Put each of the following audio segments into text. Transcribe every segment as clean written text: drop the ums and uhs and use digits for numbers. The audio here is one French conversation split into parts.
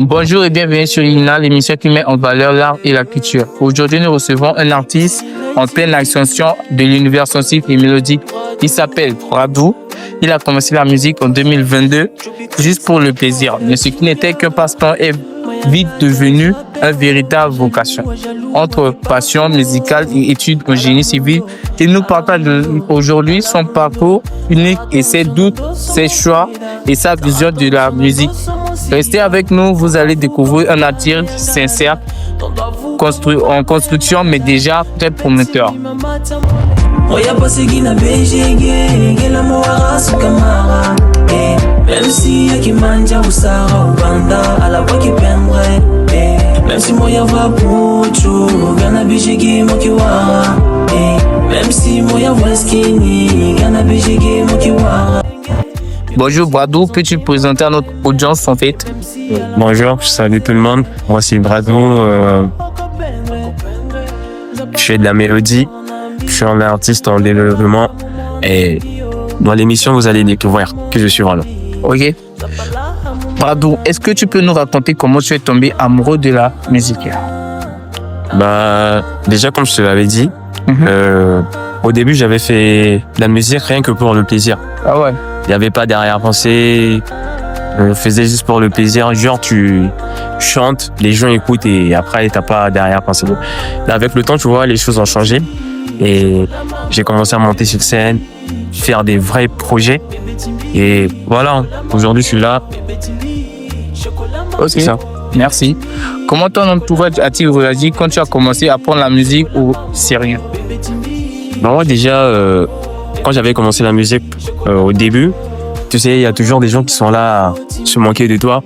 Bonjour et bienvenue sur INA, l'émission qui met en valeur l'art et la culture. Aujourd'hui, nous recevons un artiste en pleine ascension de l'univers sensible et mélodique. Il s'appelle Bradou. Il a commencé la musique en 2022 juste pour le plaisir. Mais ce qui n'était qu'un passe-temps est vite devenu une véritable vocation. Entre passion musicale et études en génie civil, il nous partage aujourd'hui son parcours unique et ses doutes, ses choix et sa vision de la musique. Restez avec nous, vous allez découvrir un artiste sincère, en construction, mais déjà très prometteur. Même si y'a qui manja ou Sarah ou Banda à la voix qui peindrait. Même si moi y'a va Poucho, Gana Bijigi Mokiwara. Même si moi y'a va Skinny, Gana Bijigi Mokiwara. Bonjour Bradou, peux-tu présenter à notre audience en fait? Bonjour, salut tout le monde. Moi c'est Bradou. Je fais de la mélodie. Je suis un artiste en développement. Et dans l'émission, vous allez découvrir que je suis vraiment. Ok. Bradou, est-ce que tu peux nous raconter comment tu es tombé amoureux de la musique? Déjà, comme je te l'avais dit, au début, j'avais fait de la musique rien que pour le plaisir. Ah ouais. Il n'y avait pas d'arrière-pensée. Je faisais juste pour le plaisir. Genre, tu chantes, les gens écoutent et après, t'as pas d'arrière-pensée. Là, avec le temps, tu vois, les choses ont changé. Et j'ai commencé à monter sur scène, faire des vrais projets. Et voilà, aujourd'hui, je suis là. Ok, c'est ça. Merci. Comment ton entourage a-t-il réagi quand tu as commencé à prendre la musique au sérieux? Moi, déjà, quand j'avais commencé la musique au début, tu sais, il y a toujours des gens qui sont là à se moquer de toi.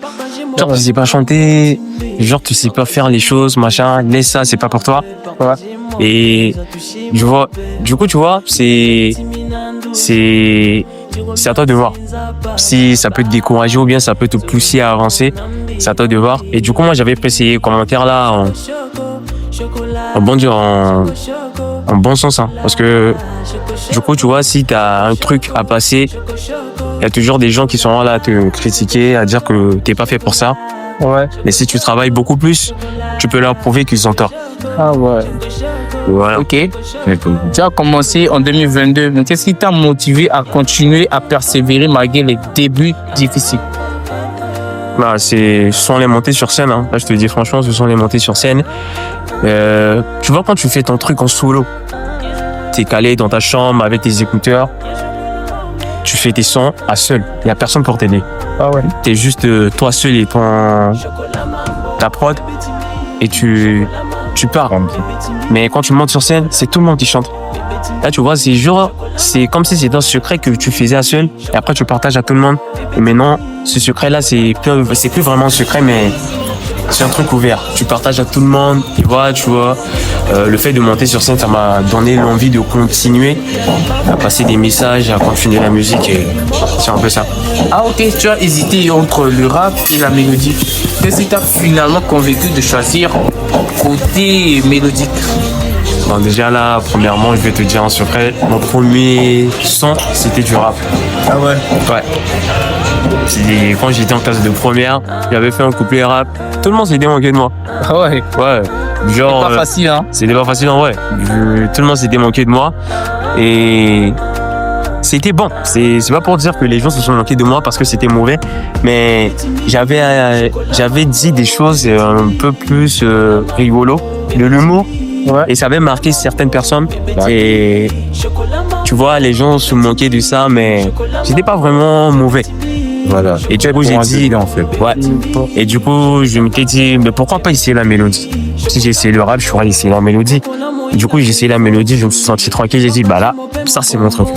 Genre, tu sais pas chanter, genre, tu sais pas faire les choses, machin, laisse ça, c'est pas pour toi. Ouais. Et je vois, du coup, tu vois, c'est à toi de voir. Si ça peut te décourager ou bien ça peut te pousser à avancer, c'est à toi de voir. Et du coup, moi, j'avais pris ces commentaires-là en bon sens, hein. Parce que, du coup, tu vois, si t'as un truc à passer, il y a toujours des gens qui sont là à te critiquer, à dire que t'es pas fait pour ça. Ouais. Mais si tu travailles beaucoup plus, tu peux leur prouver qu'ils ont tort. Ah ouais. Voilà. Ok. Tu as commencé en 2022. Mais qu'est-ce qui t'a motivé à continuer à persévérer malgré les débuts difficiles? Ce sont les montées sur scène, hein. Là, je te dis franchement, ce sont les montées sur scène. Tu vois, quand tu fais ton truc en solo, t'es calé dans ta chambre avec tes écouteurs, tu fais tes sons à seul. Il n'y a personne pour t'aider. Ah ouais. T'es juste toi seul et ta prod et tu pars. Mais quand tu montes sur scène, c'est tout le monde qui chante. Là, tu vois, c'est comme si c'était un secret que tu faisais à seul et après tu partages à tout le monde. Et maintenant, ce secret-là, c'est plus vraiment un secret, mais c'est un truc ouvert. Tu partages à tout le monde. Et voilà, tu vois, le fait de monter sur scène, ça m'a donné l'envie de continuer à passer des messages, à continuer la musique et c'est un peu ça. Ah ok, tu as hésité entre le rap et la mélodie. Qu'est-ce qui t'a finalement convaincu de choisir côté mélodique? Bon, déjà là, premièrement, je vais te dire un secret. Mon premier son, c'était du rap. Ah ouais. Ouais. Quand j'étais en classe de première, j'avais fait un couplet rap. Tout le monde s'était moqué de moi. Ah ouais. Ouais. Genre. C'est pas facile, hein. C'était pas facile en vrai. Tout le monde s'était moqué de moi. Et c'était bon. C'est pas pour dire que les gens se sont moqués de moi parce que c'était mauvais. Mais j'avais dit des choses un peu plus rigolo, de l'humour. Ouais. Et ça avait marqué certaines personnes. Et tu vois, les gens se moquaient de ça, mais j'étais pas vraiment mauvais. Voilà. Et du coup, j'ai dit, en fait. ouais. Et du coup, je m'étais dit, mais pourquoi pas essayer la mélodie? Si j'ai essayé le rap, je pourrais essayer la mélodie. Et du coup, j'ai essayé la mélodie, je me suis senti tranquille, j'ai dit, bah là, ça c'est mon truc.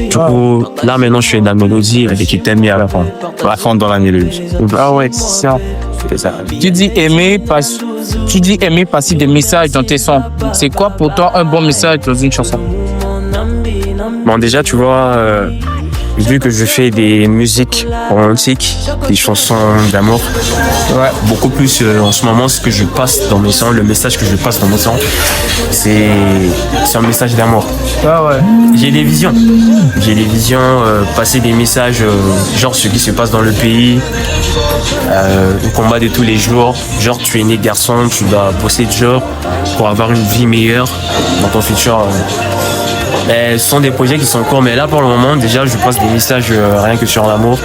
Du coup, là maintenant, je fais de la mélodie avec qui t'aimes bien à la fin. À fond dans la mélodie. Ah ouais, c'est ça. Tu dis aimer passer des messages dans tes sons. C'est quoi pour toi un bon message dans une chanson? Bon, déjà, tu vois, vu que je fais des musiques romantiques, des chansons d'amour, Ouais. beaucoup plus en ce moment, ce que je passe dans mes sons, le message que je passe dans mes sons, c'est un message d'amour. Ah ouais. J'ai des visions. Passer des messages, genre ce qui se passe dans le pays, le combat de tous les jours. Genre, tu es né garçon, tu dois bosser dur pour avoir une vie meilleure dans ton futur. Ce sont des projets qui sont courts, mais là, pour le moment, déjà, je passe des messages rien que sur l'amour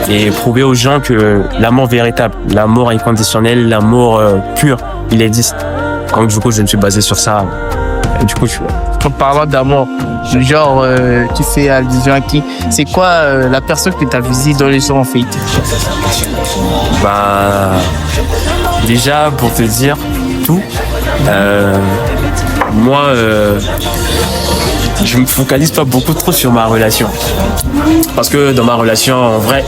et prouver aux gens que l'amour véritable, l'amour inconditionnel, l'amour pur, il existe. Donc, du coup, je me suis basé sur ça. Et du coup, En parlant d'amour, genre, tu fais allusion à qui? C'est quoi la personne que tu as visée dans les sons en fait? Bah, déjà, pour te dire tout, moi, je me focalise pas beaucoup trop sur ma relation. Parce que dans ma relation, en vrai,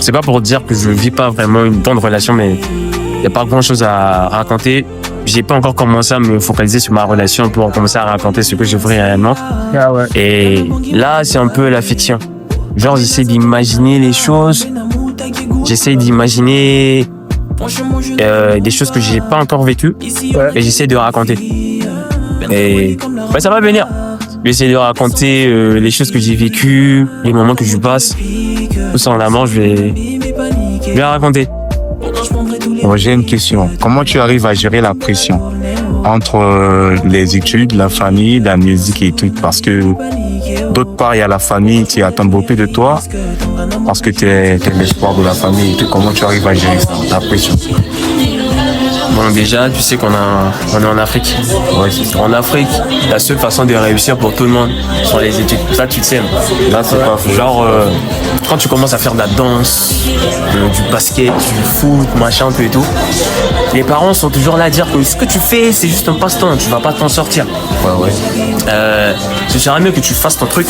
c'est pas pour dire que je vis pas vraiment une bonne relation, mais il n'y a pas grand chose à raconter. J'ai pas encore commencé à me focaliser sur ma relation pour commencer à raconter ce que je vis réellement. Ah ouais. Et là, c'est un peu la fiction. Genre, j'essaie d'imaginer les choses. J'essaie d'imaginer des choses que j'ai pas encore vécues. Ouais. Et j'essaie de raconter. Et ouais, ça va venir. J'essaie de raconter les choses que j'ai vécues, les moments que je passe. Tout ça en amont, je vais raconter. Bon, j'ai une question. Comment tu arrives à gérer la pression entre les études, la famille, la musique et tout? Parce que d'autre part, il y a la famille qui attend beaucoup de toi parce que tu es l'espoir de la famille et tout. Comment tu arrives à gérer la pression? Bon, déjà, tu sais qu'on est en Afrique. Ouais, c'est ça. En Afrique, la seule façon de réussir pour tout le monde sont les études. Ça, tu le sais. Là, c'est pas faux. Genre, quand tu commences à faire de la danse, du basket, du foot, machin, tout et tout, les parents sont toujours là à dire que ce que tu fais, c'est juste un passe-temps, tu vas pas t'en sortir. Ouais. Ce serait mieux que tu fasses ton truc,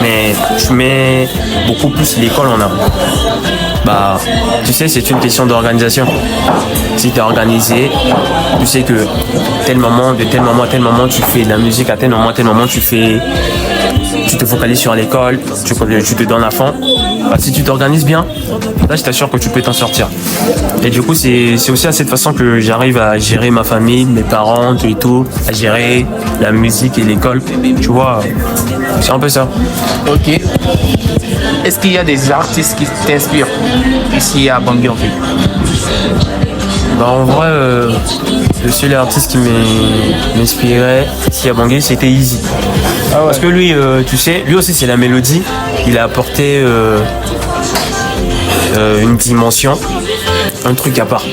mais tu mets beaucoup plus l'école en avant. Bah, tu sais, c'est une question d'organisation. Si tu es organisé, tu sais que tel moment, de tel moment à tel moment, tu fais de la musique, à tel moment, tu te focalises sur l'école, tu te donnes à fond. Bah, si tu t'organises bien, là, je t'assure que tu peux t'en sortir. Et du coup, c'est aussi à cette façon que j'arrive à gérer ma famille, mes parents, tout et tout, à gérer la musique et l'école. Tu vois, c'est un peu ça. Ok. Est-ce qu'il y a des artistes qui t'inspirent ici à Bangui en fait? Bah, en vrai, le seul artiste qui m'inspirait ici à Bangui, c'était Easy. Ah ouais. Parce que lui, tu sais, lui aussi, c'est la mélodie. Il a apporté une dimension, un truc à part.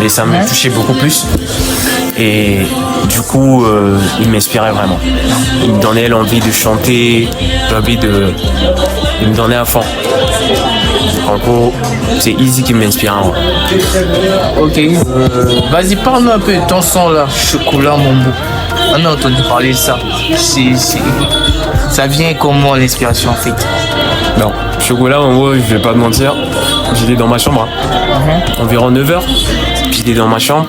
Et ça me touchait beaucoup plus. Et du coup, il m'inspirait vraiment. Il me donnait l'envie de chanter, l'envie de me donner à fond. En gros, c'est Easy qui m'inspire. Ok. Vas-y, parle-nous un peu de ton son là, Chocolat Mambo. On a entendu parler de ça. Ça vient comment l'inspiration en fait? Non, Chocolat, en gros, je vais pas te mentir, j'étais dans ma chambre, environ 9h, j'étais dans ma chambre,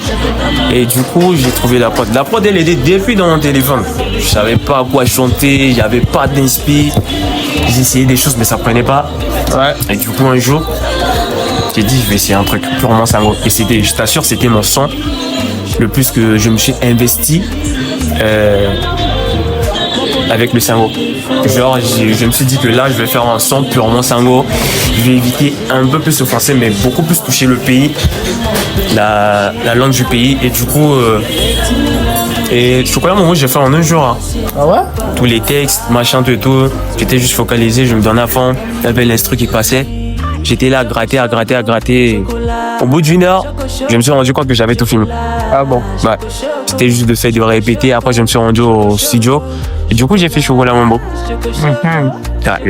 et du coup, j'ai trouvé la prod. La prod, elle était depuis dans mon téléphone. Je savais pas quoi chanter, il y avait pas d'inspi. J'ai essayé des choses, mais ça prenait pas. Ouais. Et du coup, un jour, j'ai dit, je vais essayer un truc purement sango. Et c'était, je t'assure, c'était mon son le plus que je me suis investi avec le sango. Genre, je me suis dit que là, je vais faire un son purement sango. Je vais éviter un peu plus le français, mais beaucoup plus toucher le pays, la langue du pays. Et du coup, Chocolat Mambo, j'ai fait en un jour. Hein. Ah ouais? Tous les textes, machin, tout et tout. J'étais juste focalisé, je me donnais à fond. Il y avait l'instru qui passait. J'étais là à gratter. Au bout d'une heure, je me suis rendu compte que j'avais tout fini. Ah bon? Ouais. C'était juste le fait de répéter. Après, je me suis rendu au studio. Et du coup, j'ai fait Chocolat Mambo.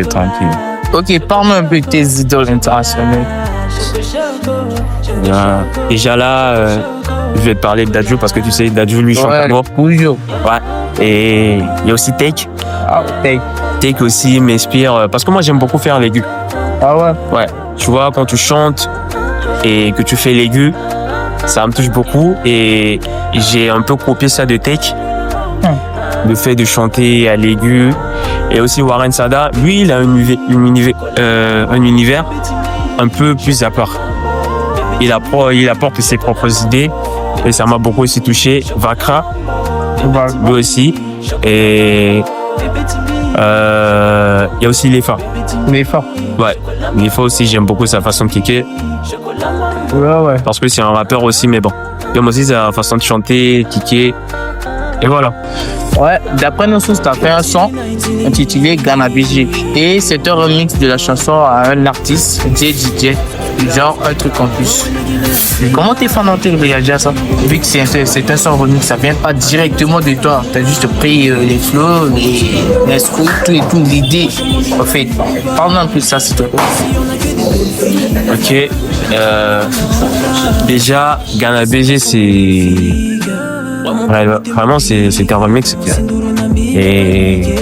Tranquille. Ok, parle-moi un peu de tes idoles internationales. Déjà là, je vais te parler de Dadju parce que tu sais, Dadju lui chante Ouais, encore. toujours. Ouais. Et il y a aussi Take. Ah ouais. Take aussi m'inspire parce que moi, j'aime beaucoup faire l'aigu. Ah ouais? Ouais. Tu vois, quand tu chantes et que tu fais l'aigu, ça me touche beaucoup. Et j'ai un peu copié ça de Take. Le fait de chanter à l'aigu Et aussi Warren Sada, lui, il a un univers un peu plus à part. Il apporte ses propres idées et ça m'a beaucoup aussi touché. Vakra, lui aussi. Et il y a aussi Lefa. Lefa. Ouais, Lefa aussi, j'aime beaucoup sa façon de kicker. Ouais. Parce que c'est un rappeur aussi, mais bon. J'aime aussi sa façon de chanter, kicker. Et voilà. Ouais, d'après nos sources, tu as fait un son intitulé Ghana BG. Et c'est un remix de la chanson à un artiste, DJ, genre un truc en plus. Comment tes fans ont réagi à ça? Vu que c'est un son remix, ça vient pas directement de toi. Tu as juste pris les flows, les screws, tout et tout, l'idée. En fait, parle-nous un peu de ça, s'il te plaît. Ok. Déjà, Ghana BG, c'est... Vraiment, c'est un remix. Et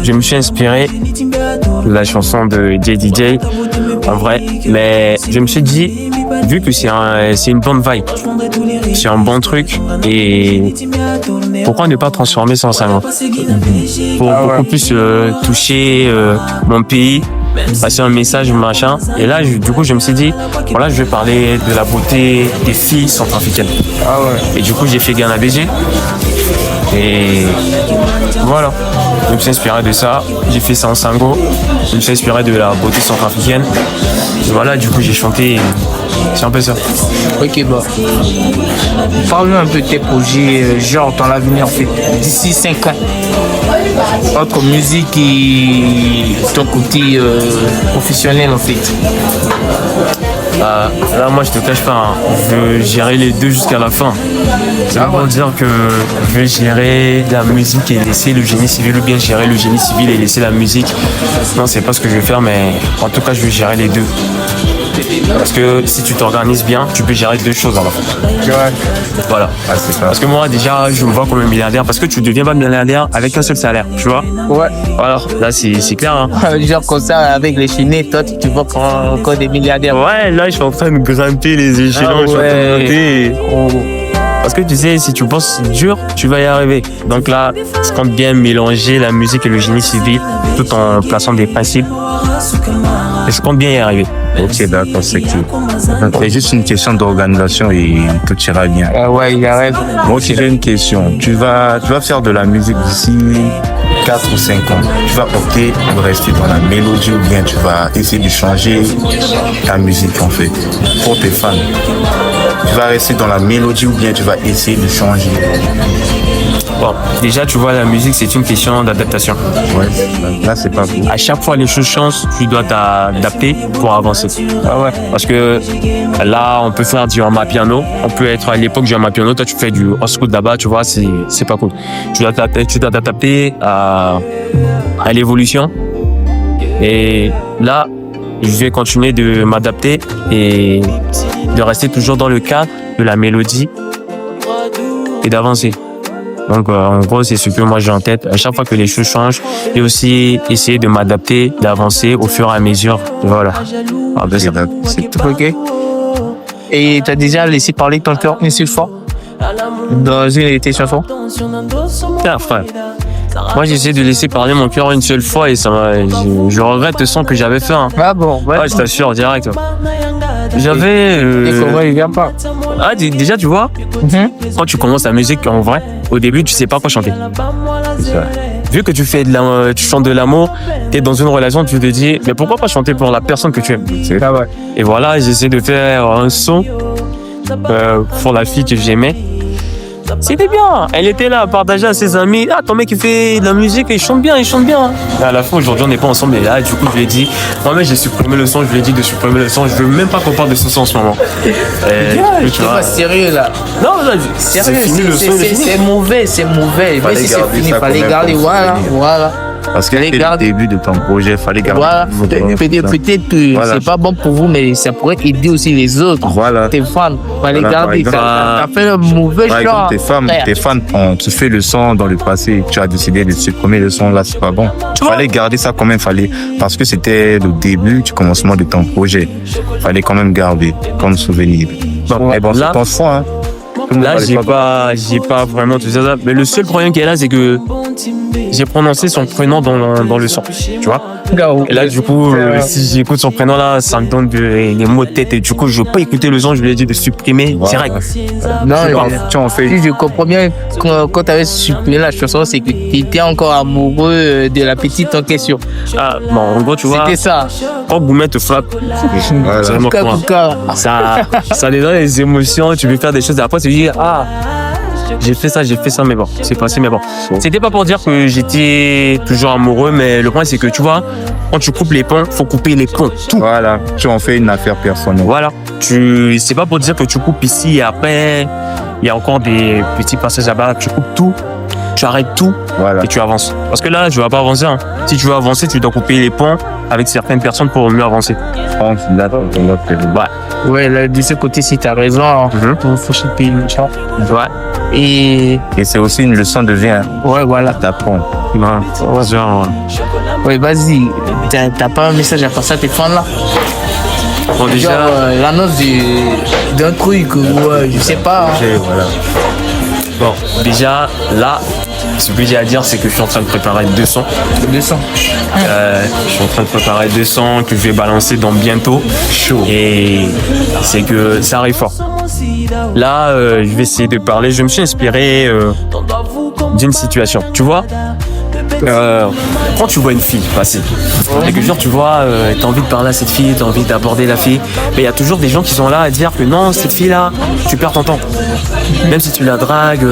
je me suis inspiré de la chanson de JDJ, en vrai. Mais je me suis dit, vu que c'est une bonne vibe, c'est un bon truc, et pourquoi ne pas transformer ça en single pour beaucoup plus toucher mon pays, passer un message, machin. Et là, du coup, je me suis dit, voilà, je vais parler de la beauté des filles centrafricaines. Et du coup, j'ai fait Ghana BG. Et voilà, je me suis inspiré de ça. J'ai fait ça en single. Je me suis inspiré de la beauté centrafricaine. Et voilà, du coup, j'ai chanté. C'est un peu ça. Ok, bah. Parle-nous un peu de tes projets, genre dans l'avenir, en fait, d'ici 5 ans. Entre musique et ton côté professionnel, en fait. Là, moi, je te cache pas, hein. Je veux gérer les deux jusqu'à la fin. Ça veut pas dire que je vais gérer la musique et laisser le génie civil, ou bien gérer le génie civil et laisser la musique. Non, c'est pas ce que je vais faire, mais en tout cas, je vais gérer les deux. Parce que si tu t'organises bien, tu peux gérer deux choses à la fois. Voilà. Parce que moi, déjà, je me vois comme un milliardaire. Parce que tu deviens pas milliardaire avec un seul salaire, tu vois. Ouais. Alors, là, c'est clair. Hein. Genre comme ça, avec les Chinais, toi, tu vois encore des milliardaires. Ouais, là, je suis en train de grimper les échelons. Je suis en train de monter. Parce que tu sais, si tu bosses dur, tu vas y arriver. Donc là, je compte bien mélanger la musique et le génie civil tout en plaçant des principes. Et je compte bien y arriver. Ok, d'accord, c'est cool. C'est juste une question d'organisation et tout ira bien. Ouais, il arrête. Moi, j'ai une question. Tu vas faire de la musique d'ici 4 ou 5 ans. Tu vas opter pour rester dans la mélodie ou bien tu vas essayer de changer ta musique, en fait, pour tes fans. Tu vas rester dans la mélodie ou bien tu vas essayer de changer? Bon, déjà, tu vois, la musique, c'est une question d'adaptation. Ouais, là, c'est pas vous. À chaque fois, les choses changent, tu dois t'adapter pour avancer. Parce que là, on peut faire du amapiano. On peut être à l'époque du amapiano. Toi, tu fais du old-school là-bas, tu vois, c'est pas cool. Tu dois t'adapter à l'évolution. Et là, je vais continuer de m'adapter et de rester toujours dans le cadre de la mélodie et d'avancer. Donc, en gros, c'est ce que moi j'ai en tête. À chaque fois que les choses changent, et aussi essayer de m'adapter, d'avancer au fur et à mesure. Voilà. C'est tout. Ok. Et tu as déjà laissé parler ton cœur une seule fois dans une de tes chansons? Tiens, frère. Moi, j'essaie de laisser parler mon cœur une seule fois et je regrette le son que j'avais fait. Hein. Ah bon, ouais. Ouais, je t'assure, direct. J'avais... Et comment il vient pas? Ah, déjà, tu vois, quand tu commences la musique, en vrai, au début, tu sais pas quoi chanter. Vu que tu chantes de l'amour, t'es dans une relation, tu te dis, mais pourquoi pas chanter pour la personne que tu aimes? Ah ouais. Et voilà, j'essaie de faire un son pour la fille que j'aimais. C'était bien, elle était là, partager à ses amis. Ah, ton mec il fait de la musique et il chante bien. Et à la fin, aujourd'hui, on n'est pas ensemble. Et là, du coup, je lui ai dit, moi-même, j'ai supprimé le son. Je lui ai dit de supprimer le son. Je veux même pas qu'on parle de ce son en ce moment. Tu vois, sérieux là. Non, là, sérieux, c'est fini, le son, c'est mauvais. Mais si c'est fini, il fallait garder. Voilà. Parce que c'était le début de ton projet, il fallait garder. Voilà. Peut-être que c'est pas bon pour vous, mais ça pourrait aider aussi les autres. Voilà. Tes fans, fallait garder. T'as fait un mauvais choix. Par exemple, tes fans ont fait le son dans le passé, tu as décidé de supprimer le son, là, c'est pas bon. Il fallait garder ça quand même, parce que c'était le début du commencement de ton projet. Il fallait quand même garder comme souvenir. Mais bon, c'est ton choix, hein. Là, j'ai pas vraiment tout ça. Mais le seul problème qu'il y a là, c'est que j'ai prononcé son prénom dans le son, tu vois. Et là, du coup, si j'écoute son prénom là, ça me donne des mots de tête et du coup, je veux pas écouter le son, je lui ai dit de supprimer direct. Non, Tu en fais. si je comprends bien, quand tu avais supprimé la chanson, c'est que tu étais encore amoureux de la petite en question. Ah, bon, en gros, tu vois, C'était ça. quand Boumet te frappe, Voilà. c'est vraiment quoi. Kouka. Ça dédonne les émotions, tu veux faire des choses, et après tu dis, ah, j'ai fait ça, mais bon, c'est passé, mais bon. C'était pas pour dire que j'étais toujours amoureux, mais le point c'est que tu vois, quand tu coupes les ponts, faut couper les ponts, tout. Voilà. Tu en fais une affaire personnelle. Voilà. C'est pas pour dire que tu coupes ici et après, il y a encore des petits passages là-bas, tu coupes tout, tu arrêtes tout Voilà. et tu avances. Parce que là, je vais pas avancer, hein. Si tu veux avancer, tu dois couper les ponts avec certaines personnes pour mieux avancer. France, là, Ouais. Ouais, là, de ce côté, si tu as raison, hein, faut supprimer le chant. Ouais. Et Et c'est aussi une leçon de vie. Hein. ouais, voilà. T'apprends. Ouais. Genre, Ouais, vas-y. T'as pas un message à passer à tes fans là? bon, déjà, Genre, l'annonce d'un truc, ouais, je sais pas. Hein. Et voilà. bon, déjà, là, ce que j'ai à dire, c'est que je suis en train de préparer 2 sons. 200. Je suis en train de préparer 2 sons que je vais balancer dans bientôt. Chaud. Et c'est que ça arrive fort. Là, je vais essayer de parler. Je me suis inspiré d'une situation. Tu vois, quand tu vois une fille passer, et que genre tu vois, t'as envie de parler à cette fille, t'as envie d'aborder la fille, mais il y a toujours des gens qui sont là à dire que non, cette fille-là, tu perds ton temps. Même si tu la dragues,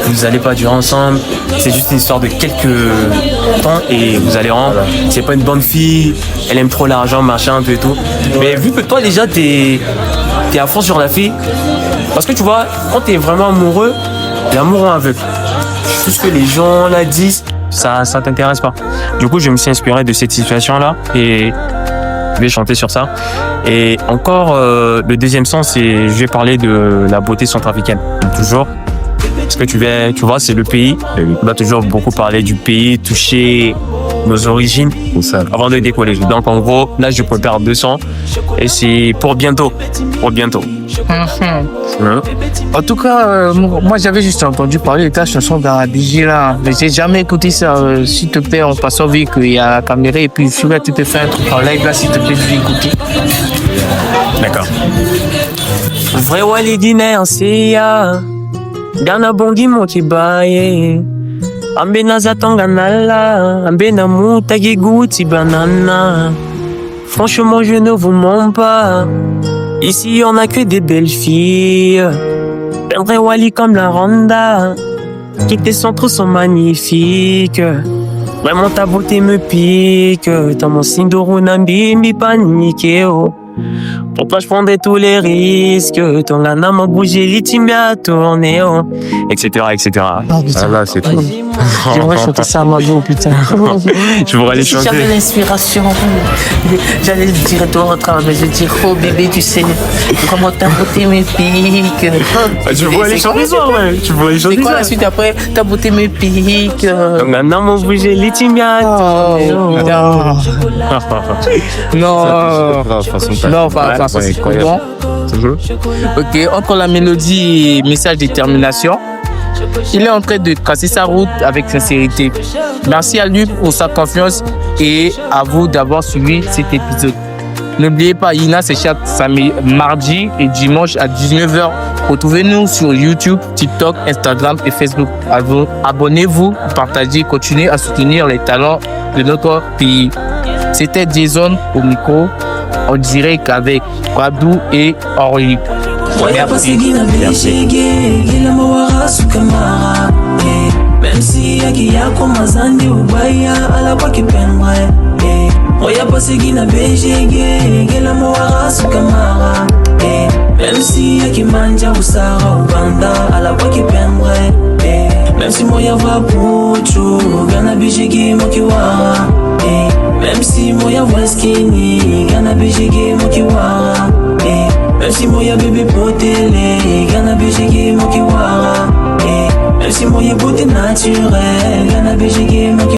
vous allez pas durer ensemble, c'est juste une histoire de quelques temps et vous allez rendre. C'est pas une bonne fille, elle aime trop l'argent, machin, tout et tout. Mais vu que toi déjà t'es à fond sur la fille, parce que tu vois, quand t'es vraiment amoureux, l'amour rend aveugle. Tout ce que les gens là disent, ça t'intéresse pas. Du coup, je me suis inspiré de cette situation-là et je vais chanter sur ça. Et encore, le deuxième son, c'est je vais parler de la beauté centrafricaine. Toujours. Parce que tu vois, c'est le pays. On va toujours beaucoup parler du pays, toucher nos origines Pour ça. avant de décoller. Donc en gros, là, je prépare 2 sons et c'est pour bientôt. Pour bientôt. En tout cas, moi j'avais juste entendu parler de ta chanson dans la BG là, mais j'ai jamais écouté ça. S'il te plaît, en passant vu qu'il y a la caméra et puis si tu te fais un truc en live là, s'il te plaît, je vais écouter. D'accord. Vrai wali guinéen c'est ya. Gana bongi moki baye. Ambe na zatanga nala. Ambe na mutagi guti banana. Franchement, je ne vous mens pas. Ici, on a que des belles filles. Un vrai wali comme la Randa. Toutes tes centres sont magnifiques. Vraiment, ta beauté me pique. Dans mon signe de Runambi, mi paniqué, oh. Pour toi, je prendrais tous les risques. Ton lana m'a bougé, l'itimia a tourné, oh. Etc., etc. Ah là, c'est tout. J'aimerais chanter ça à ma vie, putain. Je voudrais aller Si j'avais chanter. l'inspiration, j'allais le dire toi en train, mais je dis, oh bébé, tu sais, comment ta beauté me pique. Tu voudrais aller chanter ça, ouais. Tu voudrais aller C'est chanter quoi ça. la suite après? Ta beauté me pique. Ton lana m'a bougé, l'itimia a Oh, tourné, oh. putain. Non. Non, enfin, ça c'est trop bon. Ok, entre la mélodie et message détermination, il est en train de tracer sa route avec sincérité. Merci à lui pour sa confiance et à vous d'avoir suivi cet épisode. N'oubliez pas, Ina c'est chaque mardi et dimanche à 19h. Retrouvez-nous sur YouTube, TikTok, Instagram et Facebook. Abonnez-vous, partagez, continuez à soutenir les talents de notre pays. C'était Jason au micro. On dirait qu'avec Radou et Henri. Même si akiyako mazandi ubaya ala kwa kipengwe Oya pasigina bejege gela mawara sukamara Même si akimanja usara ubanda ala kwa kipengwe Même si moya va puchu gana bejege mokiwara Même si moya va skini gana bejege mokiwara Même si moya bébé potele gana bejege mokiwara Même si moya beauté naturelle gana bejege mokiwara